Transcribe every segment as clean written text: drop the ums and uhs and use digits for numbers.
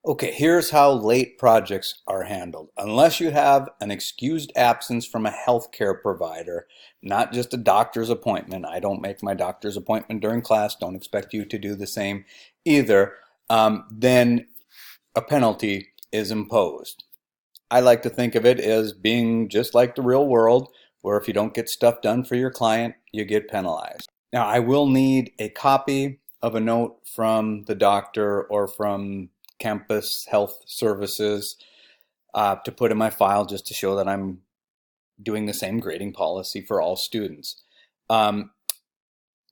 Okay, here's how late projects are handled. Unless you have an excused absence from a healthcare provider, not just a doctor's appointment. I don't make my doctor's appointment during class. Don't expect you to do the same either. Then a penalty is imposed. I like to think of it as being just like the real world, where if you don't get stuff done for your client, you get penalized. Now, I will need a copy of a note from the doctor or from campus health services to put in my file just to show that I'm doing the same grading policy for all students. Um,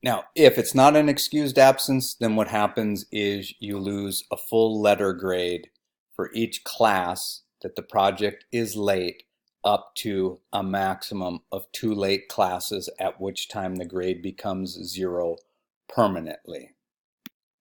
Now, if it's not an excused absence, then what happens is you lose a full letter grade for each class that the project is late, up to a maximum of 2 late classes, at which time the grade becomes 0 permanently.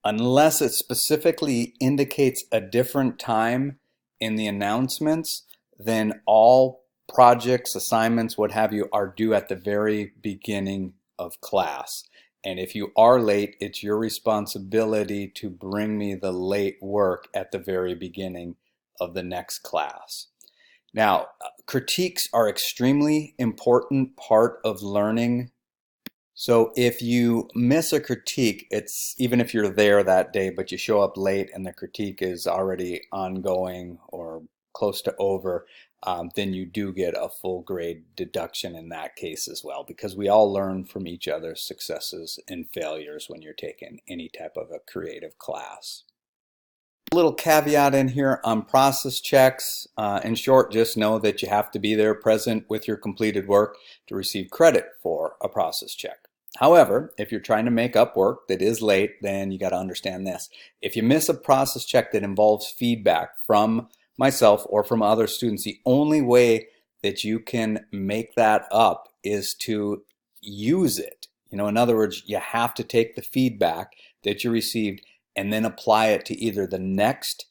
Unless it specifically indicates a different time in the announcements, then all projects, assignments, what have you, are due at the very beginning of class. And if you are late, it's your responsibility to bring me the late work at the very beginning of the next class. Now, critiques are extremely important part of learning. So if you miss a critique, it's even if you're there that day, but you show up late and the critique is already ongoing or close to over, then you do get a full grade deduction in that case as well, because we all learn from each other's successes and failures when you're taking any type of a creative class. A little caveat in here on process checks. In short, just know that you have to be there present with your completed work to receive credit for a process check. However, if you're trying to make up work that is late, then you got to understand this. If you miss a process check that involves feedback from myself or from other students, the only way that you can make that up is to use it. In other words, you have to take the feedback that you received and then apply it to either the next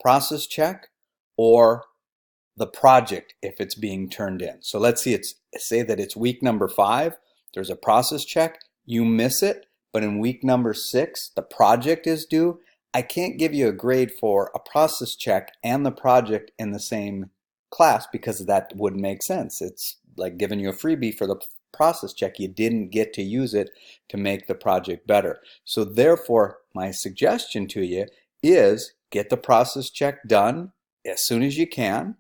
process check or the project if it's being turned in. So let's say that it's week number 5. There's a process check, you miss it, but in week number 6, the project is due. I can't give you a grade for a process check and the project in the same class because that wouldn't make sense. It's like giving you a freebie for the process check. You didn't get to use it to make the project better. So therefore, my suggestion to you is get the process check done as soon as you can,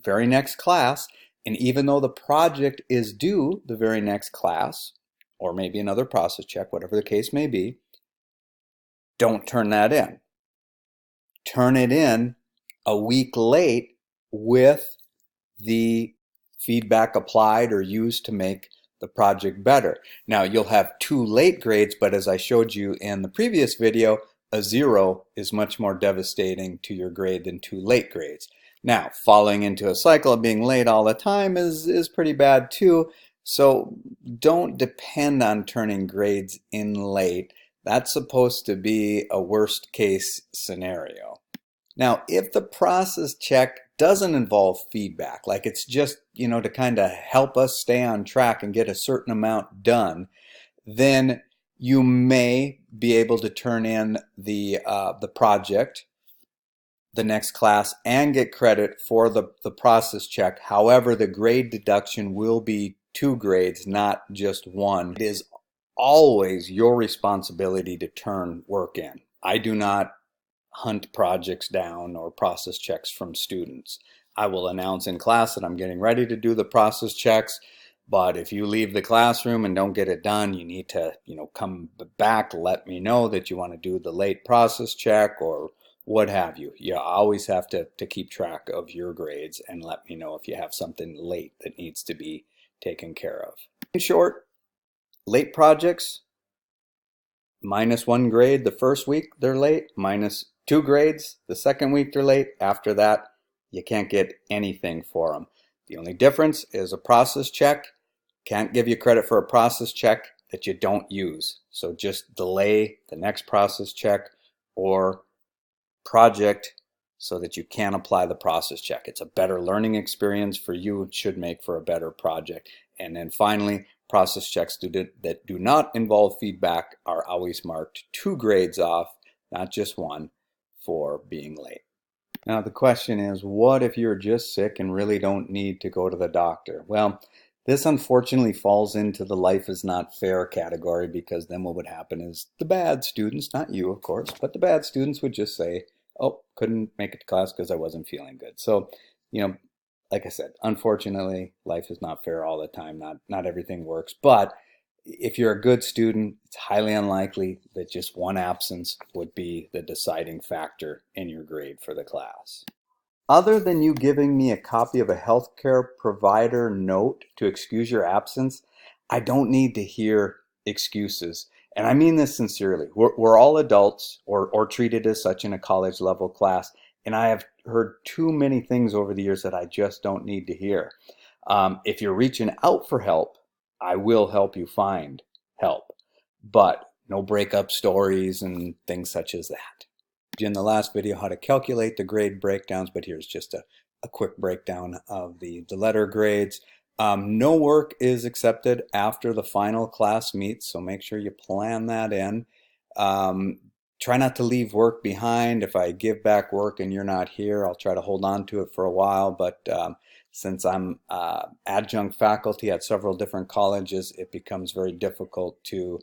very next class. And even though the project is due the very next class, or maybe another process check, whatever the case may be, don't turn that in. Turn it in a week late with the feedback applied or used to make the project better. Now, you'll have 2 late grades, but as I showed you in the previous video, a 0 is much more devastating to your grade than 2 late grades. Now, falling into a cycle of being late all the time is pretty bad too, so don't depend on turning grades in late. That's supposed to be a worst case scenario. Now, if the process check doesn't involve feedback, like it's just, to kind of help us stay on track and get a certain amount done, then you may be able to turn in the project the next class and get credit for the process check. However, the grade deduction will be 2 grades, not just 1. It is always your responsibility to turn work in. I do not hunt projects down or process checks from students. I will announce in class that I'm getting ready to do the process checks, but if you leave the classroom and don't get it done, you need to, come back, let me know that you want to do the late process check or what have you. You always have to keep track of your grades and let me know if you have something late that needs to be taken care of. In short, late projects, -1 grade the first week they're late, -2 grades the second week they're late. After that, you can't get anything for them. The only difference is a process check. Can't give you credit for a process check that you don't use. So just delay the next process check or project so that you can apply the process check. It's a better learning experience for you. It should make for a better project. And then finally, process checks that do not involve feedback are always marked 2 grades off, not just 1, for being late. Now the question is, what if you're just sick and really don't need to go to the doctor? Well, this unfortunately falls into the life is not fair category, because then what would happen is the bad students, not you of course, but the bad students would just say, oh, couldn't make it to class because I wasn't feeling good. So, you know, like I said, unfortunately, life is not fair all the time. Not everything works. But if you're a good student, it's highly unlikely that just one absence would be the deciding factor in your grade for the class. Other than you giving me a copy of a healthcare provider note to excuse your absence, I don't need to hear excuses. And I mean this sincerely. We're all adults, or treated as such in a college level class. And I have heard too many things over the years that I just don't need to hear. If you're reaching out for help, I will help you find help. But no breakup stories and things such as that. In the last video how to calculate the grade breakdowns, but here's just a quick breakdown of the letter grades. No work is accepted after the final class meets, so make sure you plan that in. Try not to leave work behind. If I give back work and you're not here, I'll try to hold on to it for a while, but since I'm adjunct faculty at several different colleges, it becomes very difficult to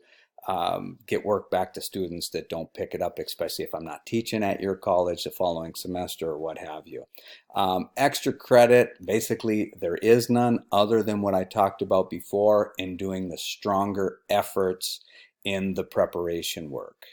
get work back to students that don't pick it up, especially if I'm not teaching at your college the following semester or what have you. Extra credit, basically there is none other than what I talked about before in doing the stronger efforts in the preparation work.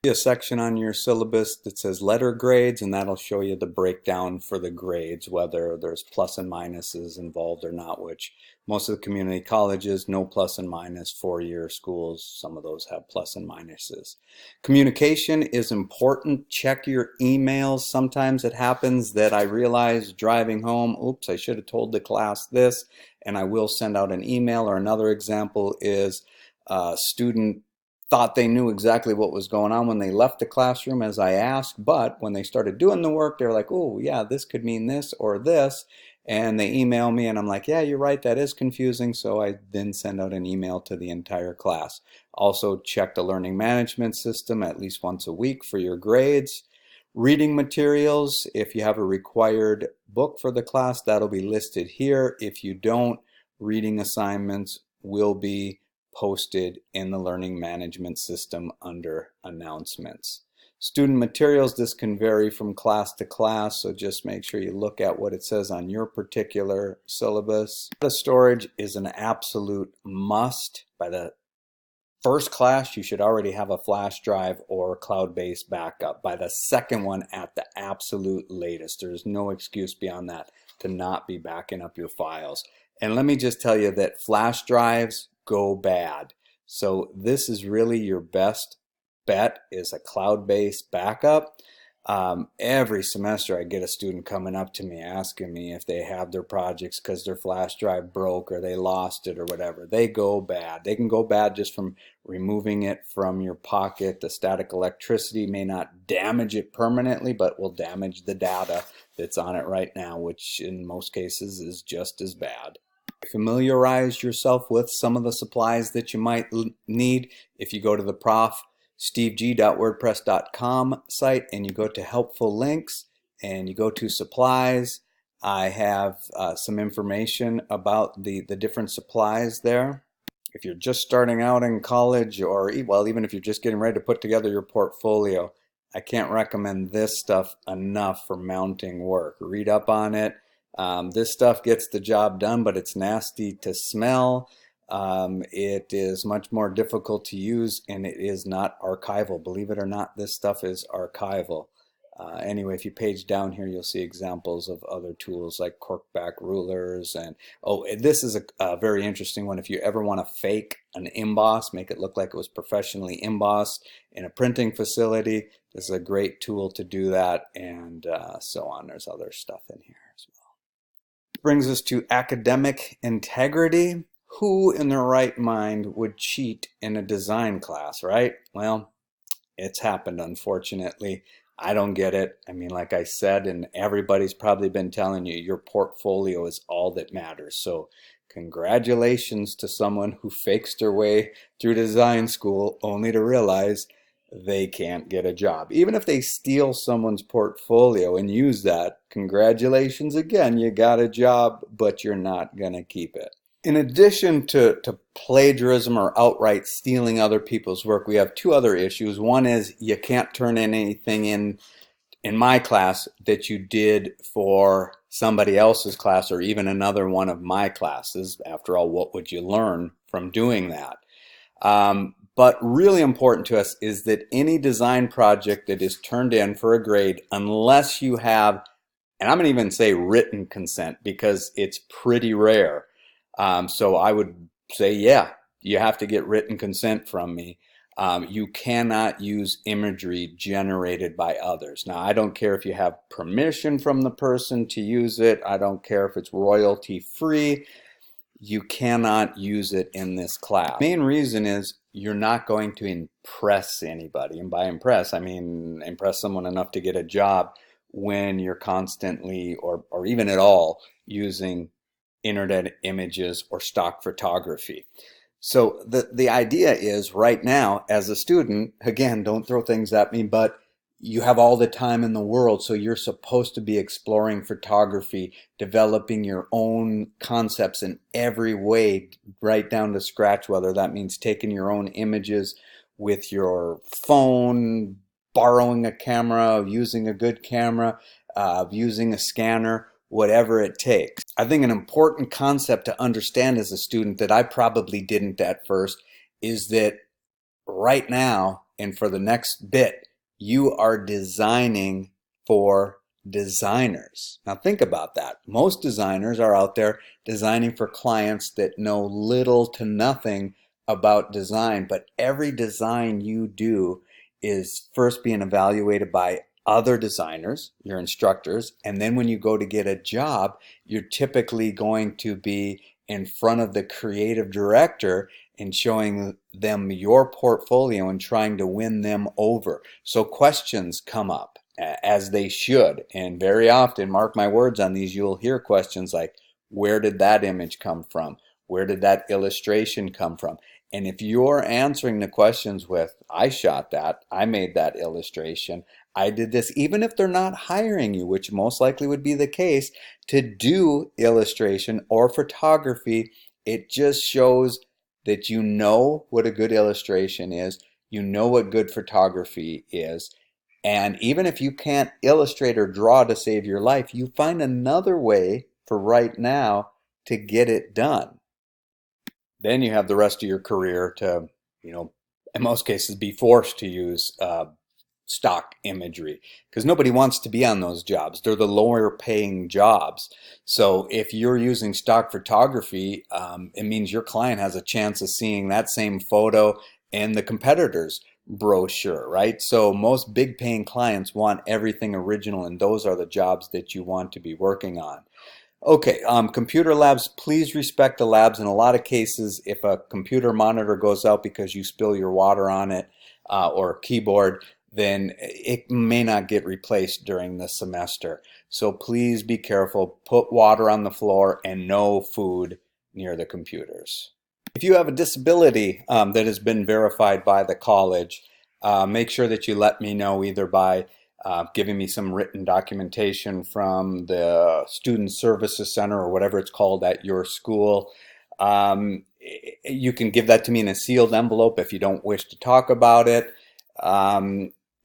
A section on your syllabus that says letter grades, and that'll show you the breakdown for the grades, whether there's plus and minuses involved or not, which most of the community colleges, no plus and minus. 4-year schools, some of those have plus and minuses. Communication is important. Check your emails. Sometimes it happens that I realize driving home, oops, I should have told the class this, and I will send out an email. Or another example is a student thought they knew exactly what was going on when they left the classroom as I asked, but when they started doing the work, they're like, oh yeah, this could mean this or this, and they email me and I'm like, yeah, you're right, that is confusing. So I then send out an email to the entire class. Also check the learning management system at least once a week for your grades. Reading materials, if you have a required book for the class, that'll be listed here. If you don't, reading assignments will be posted in the learning management system under announcements. Student materials, this can vary from class to class, so just make sure you look at what it says on your particular syllabus. Data storage is an absolute must. By the first class, you should already have a flash drive or cloud-based backup. By the second one, at the absolute latest. There's no excuse beyond that to not be backing up your files. And let me just tell you that flash drives go bad. So this is really your best bet, is a cloud-based backup. Every semester I get a student coming up to me asking me if they have their projects because their flash drive broke or they lost it or whatever. They go bad. They can go bad just from removing it from your pocket. The static electricity may not damage it permanently, but will damage the data that's on it right now, which in most cases is just as bad. Familiarize yourself with some of the supplies that you might need. If you go to the profsteveg.wordpress.com site and you go to helpful links and you go to supplies, I have some information about the different supplies there. If you're just starting out in college, or well, even if you're just getting ready to put together your portfolio, I can't recommend this stuff enough for mounting work. Read up on it. This stuff gets the job done, but it's nasty to smell. It is much more difficult to use, and it is not archival. Believe it or not, this stuff is archival. Anyway, if you page down here, you'll see examples of other tools like corkback rulers. And oh, this is a very interesting one. If you ever want to fake an emboss, make it look like it was professionally embossed in a printing facility, this is a great tool to do that, and so on. There's other stuff in here as well. Brings us to academic integrity. Who in their right mind would cheat in a design class, right? Well, it's happened, unfortunately. I don't get it. I mean, like I said, and everybody's probably been telling you, your portfolio is all that matters. So congratulations to someone who fakes their way through design school only to realize they can't get a job. Even if they steal someone's portfolio and use that, congratulations again, you got a job, but you're not going to keep it. In addition to plagiarism or outright stealing other people's work, we have two other issues. One is you can't turn in anything in my class that you did for somebody else's class or even another one of my classes. After all, what would you learn from doing that? But really important to us is that any design project that is turned in for a grade, unless you have, and I'm going to even say written consent because it's pretty rare. So I would say, yeah, you have to get written consent from me. You cannot use imagery generated by others. Now, I don't care if you have permission from the person to use it. I don't care if it's royalty free. You cannot use it in this class. The main reason is you're not going to impress anybody. And by impress, I mean impress someone enough to get a job when you're constantly or even at all using internet images or stock photography. So the idea is right now as a student, again, don't throw things at me, but you have all the time in the world, so you're supposed to be exploring photography, developing your own concepts in every way, right down to scratch, whether that means taking your own images with your phone, borrowing a camera, using a good camera, using a scanner, whatever it takes. I think an important concept to understand as a student that I probably didn't at first is that right now and for the next bit, you are designing for designers. Now think about that. Most designers are out there designing for clients that know little to nothing about design, but every design you do is first being evaluated by other designers, your instructors, and then when you go to get a job, you're typically going to be in front of the creative director and showing them your portfolio and trying to win them over. So questions come up, as they should, and very often, mark my words on these, you'll hear questions like, where did that image come from? Where did that illustration come from? And if you're answering the questions with, I shot that, I made that illustration, I did this, even if they're not hiring you, which most likely would be the case, to do illustration or photography, it just shows that you know what a good illustration is, you know what good photography is, and even if you can't illustrate or draw to save your life, you find another way for right now to get it done. Then you have the rest of your career to, in most cases, be forced to use stock imagery because nobody wants to be on those jobs. They're the lower paying jobs. So if you're using stock photography, it means your client has a chance of seeing that same photo in the competitor's brochure, right? So most big paying clients want everything original, and those are the jobs that you want to be working on. Okay, computer labs, please respect the labs. In a lot of cases, if a computer monitor goes out because you spill your water on it or keyboard, then it may not get replaced during the semester. So please be careful. Put water on the floor and no food near the computers. If you have a disability that has been verified by the college, make sure that you let me know either by giving me some written documentation from the Student Services Center or whatever it's called at your school. You can give that to me in a sealed envelope if you don't wish to talk about it.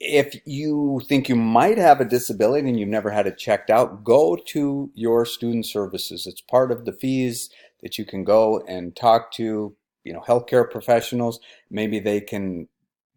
If you think you might have a disability and you've never had it checked out, go to your student services. It's part of the fees that you can go and talk to, healthcare professionals. Maybe they can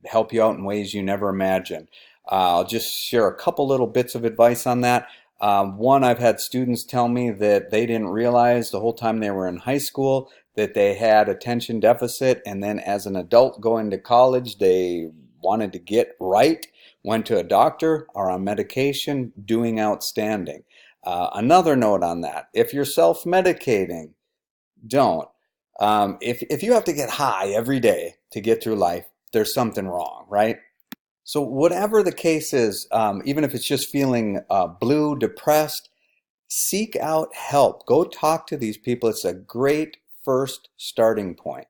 help you out in ways you never imagined. I'll just share a couple little bits of advice on that. One, I've had students tell me that they didn't realize the whole time they were in high school that they had attention deficit, and then as an adult going to college, they wanted to get right, went to a doctor, are on medication, doing outstanding. Another note on that, if you're self-medicating, don't. If you have to get high every day to get through life, there's something wrong, right? So whatever the case is, even if it's just feeling blue, depressed, seek out help. Go talk to these people. It's a great first starting point.